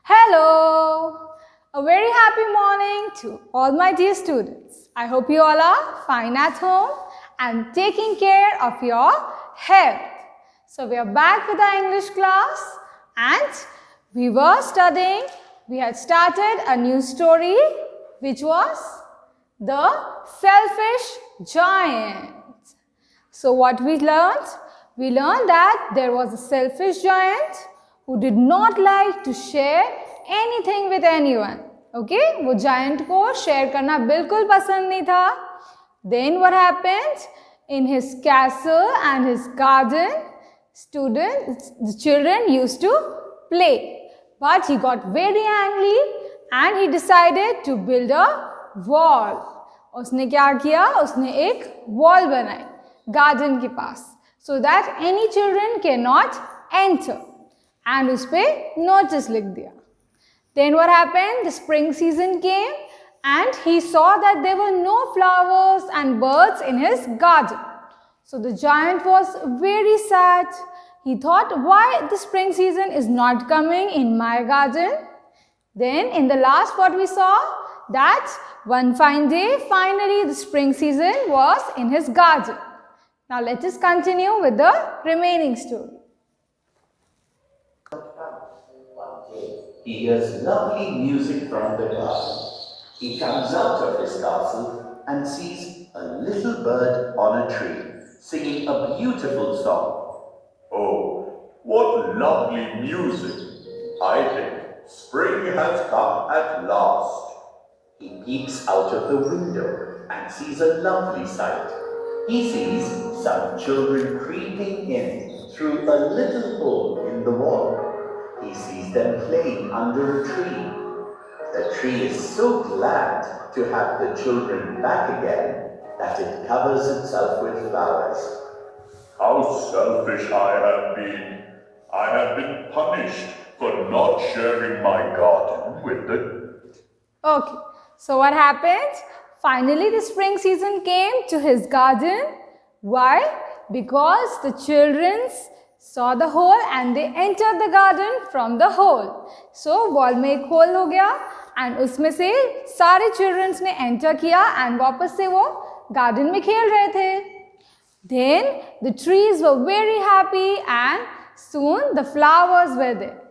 Hello! A very happy morning to all my dear students. I hope you all are fine at home and taking care of your health. So we are back with our English class and we had started a new story which was the selfish giant. So what we learned? We learned that there was a selfish giant who did not like to share anything with anyone. Okay? वो giant को share करना बिल्कुल पसंद नहीं था. Then what happened? In his castle and his garden, the children used to play. But he got very angry and he decided to build a wall. उसने क्या किया? उसने एक wall बनाई garden के पास, so that any children cannot enter. And उस पे notice लिख दिया. Then what happened? The spring season came and he saw that there were no flowers and birds in his garden. So the giant was very sad. He thought, why the spring season is not coming in my garden? Then in the last what we saw, that one fine day, finally the spring season was in his garden. Now let us continue with the remaining story. He hears lovely music from the garden. He comes out of his castle and sees a little bird on a tree singing a beautiful song. Oh, what lovely music! I think spring has come at last. He peeps out of the window and sees a lovely sight. He sees some children creeping in through a little hole in the wall. He sees them playing under a tree. The tree is so glad to have the children back again that it covers itself with flowers. How selfish I have been! I have been punished for not sharing my garden with the... Okay, so what happened? Finally the spring season came to his garden. Why? Because the children saw the hole and they entered the garden from the hole. So wall में एक hole हो गया and उसमें से सारे children ने enter किया and वापस से वो garden में खेल रहे थे. Then the trees were very happy and soon the flowers were there.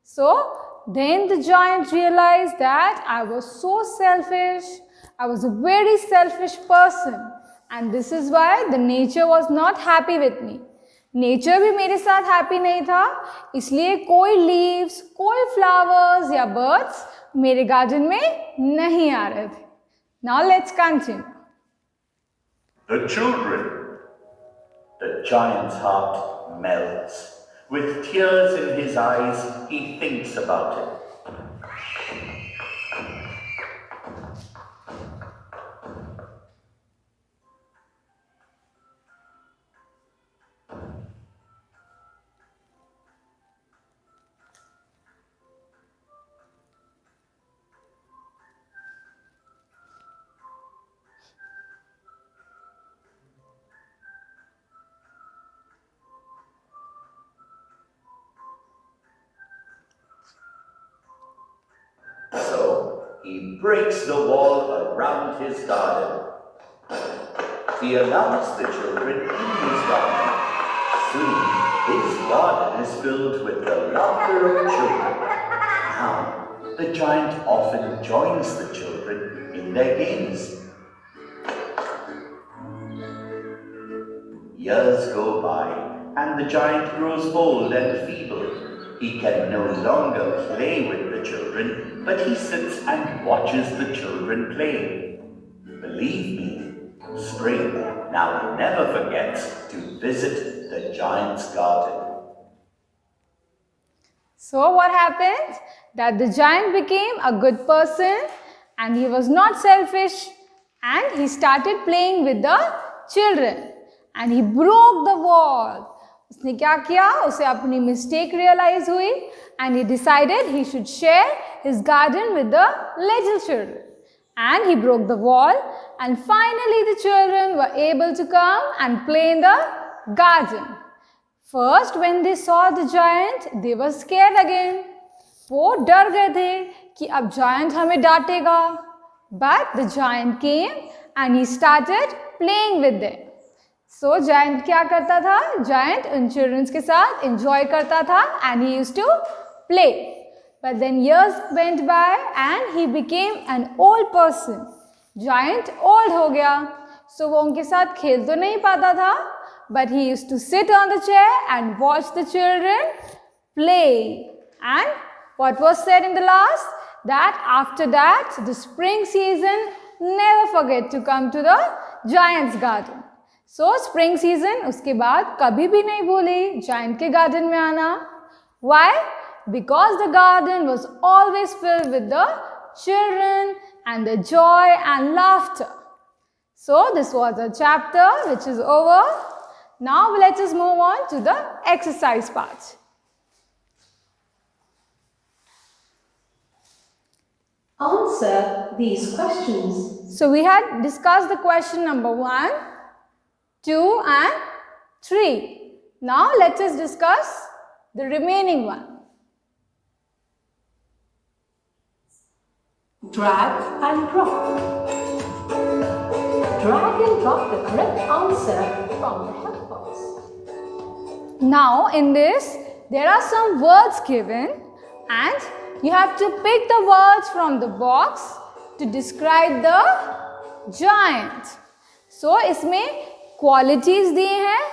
So then the giant realized that I was so selfish. I was a very selfish person and this is why the nature was not happy with me. Nature भी मेरे साथ happy नहीं था, इसलिए कोई leaves, कोई flowers या birds मेरे गार्डन में नहीं आ रहे थे. Now let's continue. The children. The giant's heart melts. With tears in his eyes, he thinks about it. So he breaks the wall around his garden. He announced the children in his garden. Soon his garden is filled with the laughter of children. Now the giant often joins the children in their games. Years go by and the giant grows old and feeble. He can no longer play with the children, but he sits and watches the children play. Believe me, spring now never forgets to visit the giant's garden. So what happened? That the giant became a good person and he was not selfish and he started playing with the children and he broke the wall. उसने क्या किया? उसे अपनी mistake realize हुई and he decided he should share his garden with the little children. And he broke the wall and finally the children were able to come and play in the garden. First when they saw the giant, they were scared again. वो डर गए थे कि अब giant हमें डांटेगा. But the giant came and he started playing with them. So giant क्या करता था? Giant उन children के साथ enjoy करता था and he used to play. But then years went by and he became an old person. Giant old हो गया. So वो उनके साथ खेल तो नहीं पाता था, but he used to sit on the chair and watch the children play. And what was said in the last? That after that, the spring season, never forget to come to the giant's garden. So spring season, उसके बाद कभी भी नहीं भूली giant के garden में आना. Why? Because the garden was always filled with the children and the joy and laughter. So this was a chapter which is over. Now let us move on to the exercise part. Answer these questions. So we had discussed the question number 1, 2 and 3. Now let us discuss the remaining one. Drag and drop. Drag and drop the correct answer from the help box. Now in this, there are some words given and you have to pick the words from the box to describe the giant. So इसमें qualities दिए हैं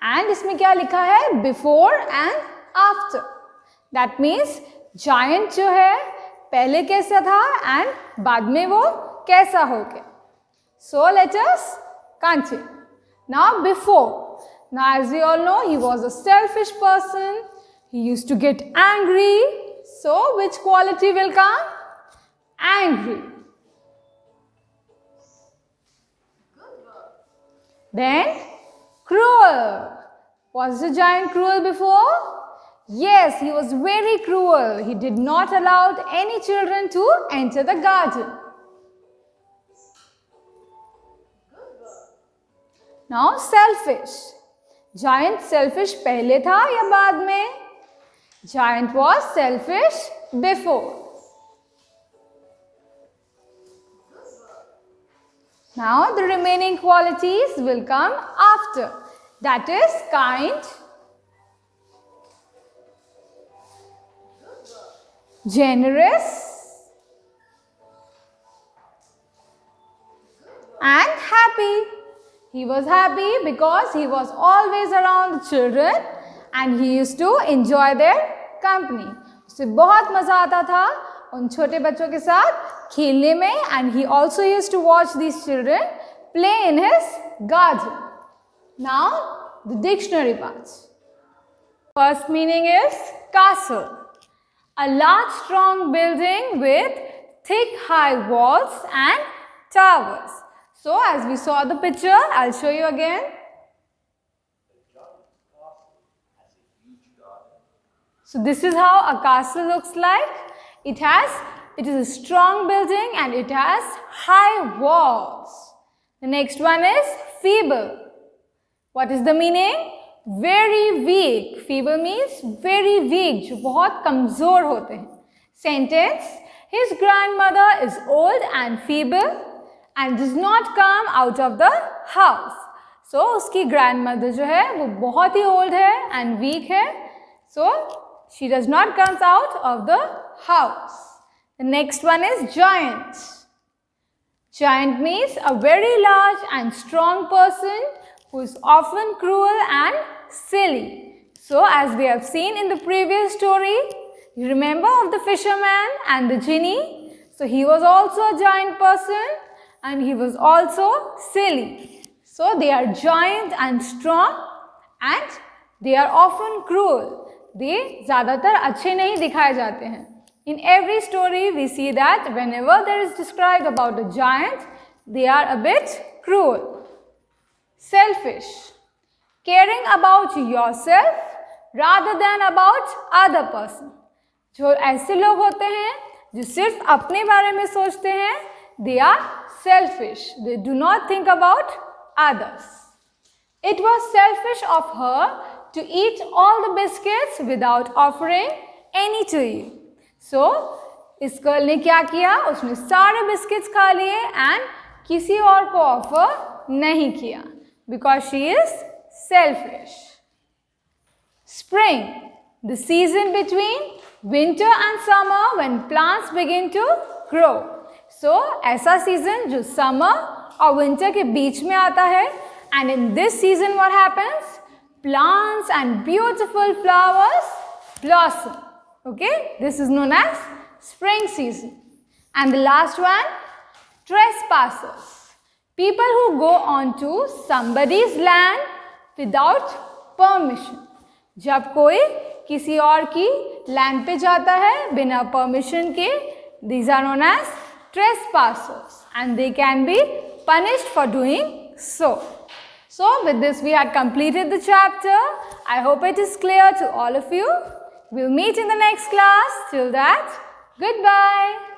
and इसमें क्या लिखा है? Before and after. That means giant जो है पहले कैसा था and बाद में वो कैसा हो गया. So let us continue. Now before. Now as we all know, he was a selfish person. He used to get angry. So which quality will come? Angry. Then cruel. Was the giant cruel before? Yes, he was very cruel. He did not allow any children to enter the garden. Now selfish. Giant selfish पहले था या बाद में? Giant was selfish before. Now the remaining qualities will come after. That is kind, generous and happy. He was happy because he was always around the children and he used to enjoy their company. उसे बहुत मज़ा आता था उन छोटे बच्चों के साथ खेलने में and he also used to watch these children play in his garden. Now the dictionary parts. First meaning is castle. A large strong building with thick high walls and towers. So as we saw the picture, I'll show you again. So this is how a castle looks like. It is a strong building and it has high walls. The next one is feeble. What is the meaning? Very weak. Feeble means very weak, जो बहुत कमजोर होते हैं. Sentence: his grandmother is old and feeble and does not come out of the house. So उसकी grandmother जो है वो बहुत ही old है and weak है. So she does not come out of the house. The next one is giant. Giant means a very large and strong person who is often cruel and silly. So as we have seen in the previous story, you remember of the fisherman and the genie? So he was also a giant person and he was also silly. So they are giant and strong and they are often cruel. They ज़्यादातर अच्छे नहीं दिखाए जाते हैं. In every story we see that whenever there is described about a giant, they are a bit cruel. Selfish. Caring about yourself rather than about other person. जो ऐसे लोग होते हैं जो सिर्फ अपने बारे में सोचते हैं, they are selfish. They do not think about others. It was selfish of her to eat all the biscuits without offering any to you. सो इस गर्ल ने क्या किया, उसने सारे बिस्किट्स खा लिए एंड किसी और को ऑफर नहीं किया because she is selfish. Spring, the season between winter and summer when plants begin to grow. So ऐसा सीजन जो समर और विंटर के बीच में आता है. And in this season what happens, plants and beautiful flowers blossom. Okay, this is known as spring season. And the last one, trespassers, people who go onto somebody's land without permission. जब कोई किसी और की land पे जाता है बिना permission के, these are known as trespassers and they can be punished for doing so. So with this we had completed the chapter. I hope it is clear to all of you. We'll meet in the next class. Till that, goodbye.